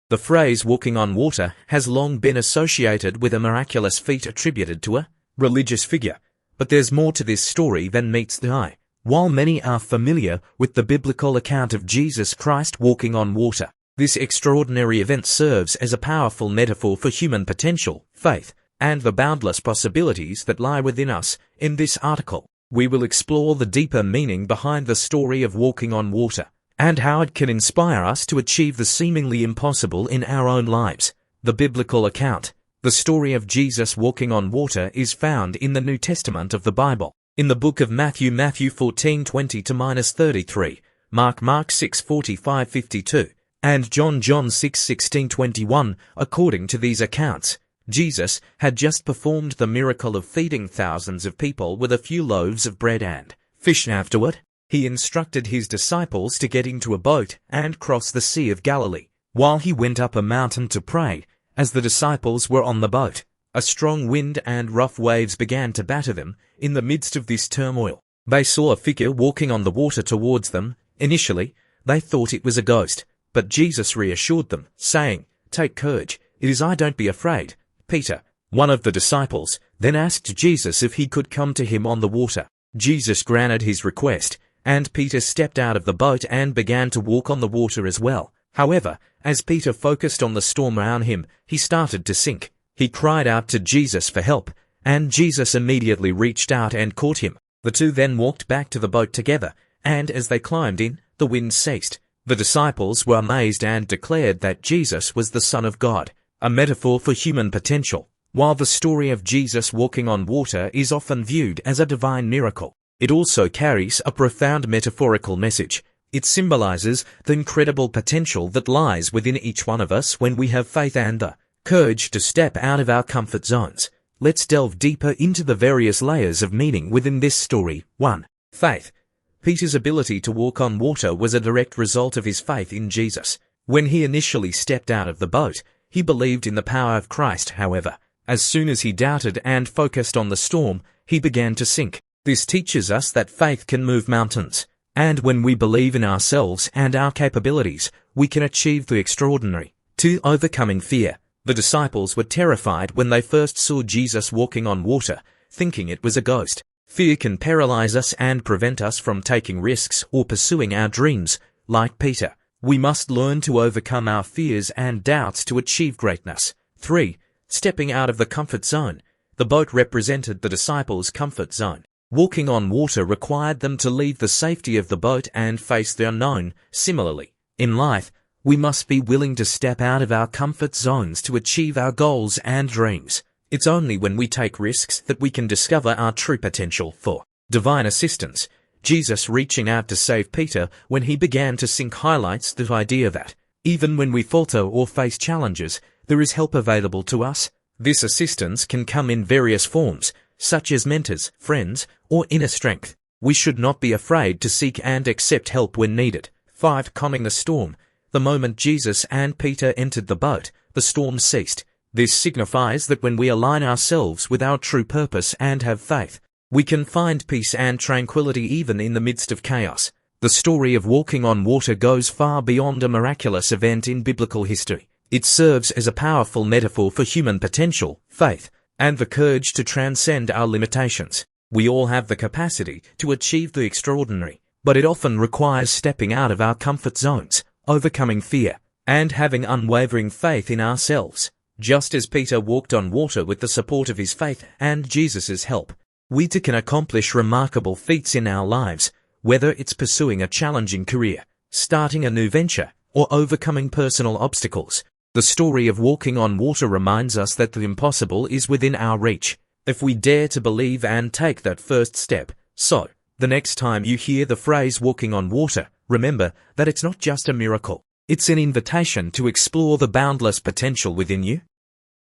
The phrase walking on water has long been associated with a miraculous feat attributed to a religious figure, but there's more to this story than meets the eye. While many are familiar with the biblical account of Jesus Christ walking on water, this extraordinary event serves as a powerful metaphor for human potential, faith, and the boundless possibilities that lie within us. In this article, we will explore the deeper meaning behind the story of walking on water, and how it can inspire us to achieve the seemingly impossible in our own lives. The biblical account. The story of Jesus walking on water is found in the New Testament of the Bible. In the book of Matthew 14:20-33, Mark 6:45-52, and John 6:16-21. According to these accounts, Jesus had just performed the miracle of feeding thousands of people with a few loaves of bread and fish. Afterward, he instructed his disciples to get into a boat and cross the Sea of Galilee, while he went up a mountain to pray. As the disciples were on the boat, a strong wind and rough waves began to batter them. In the midst of this turmoil, they saw a figure walking on the water towards them. Initially, they thought it was a ghost, but Jesus reassured them, saying, "Take courage, it is I, don't be afraid." Peter, one of the disciples, then asked Jesus if he could come to him on the water. Jesus granted his request, and Peter stepped out of the boat and began to walk on the water as well. However, as Peter focused on the storm around him, he started to sink. He cried out to Jesus for help, and Jesus immediately reached out and caught him. The two then walked back to the boat together, and as they climbed in, the wind ceased. The disciples were amazed and declared that Jesus was the Son of God, a metaphor for human potential. While the story of Jesus walking on water is often viewed as a divine miracle, it also carries a profound metaphorical message. It symbolizes the incredible potential that lies within each one of us when we have faith and the courage to step out of our comfort zones. Let's delve deeper into the various layers of meaning within this story. 1. Faith. Peter's ability to walk on water was a direct result of his faith in Jesus. When he initially stepped out of the boat, he believed in the power of Christ. However, as soon as he doubted and focused on the storm, he began to sink. This teaches us that faith can move mountains, and when we believe in ourselves and our capabilities, we can achieve the extraordinary. 2. Overcoming fear. The disciples were terrified when they first saw Jesus walking on water, thinking it was a ghost. Fear can paralyze us and prevent us from taking risks or pursuing our dreams. Like Peter, we must learn to overcome our fears and doubts to achieve greatness. 3. Stepping out of the comfort zone. The boat represented the disciples' comfort zone. Walking on water required them to leave the safety of the boat and face the unknown. Similarly, in life, we must be willing to step out of our comfort zones to achieve our goals and dreams. It's only when we take risks that we can discover our true potential. For divine assistance. Jesus reaching out to save Peter when he began to sink highlights the idea that, even when we falter or face challenges, there is help available to us. This assistance can come in various forms, such as mentors, friends, or inner strength. We should not be afraid to seek and accept help when needed. 5. Calming the storm. The moment Jesus and Peter entered the boat, the storm ceased. This signifies that when we align ourselves with our true purpose and have faith, we can find peace and tranquility even in the midst of chaos. The story of walking on water goes far beyond a miraculous event in biblical history. It serves as a powerful metaphor for human potential, faith, and the courage to transcend our limitations. We all have the capacity to achieve the extraordinary, but it often requires stepping out of our comfort zones, overcoming fear, and having unwavering faith in ourselves. Just as Peter walked on water with the support of his faith and Jesus' help, we too can accomplish remarkable feats in our lives, whether it's pursuing a challenging career, starting a new venture, or overcoming personal obstacles. The story of walking on water reminds us that the impossible is within our reach, if we dare to believe and take that first step. So, the next time you hear the phrase walking on water, remember that it's not just a miracle. It's an invitation to explore the boundless potential within you.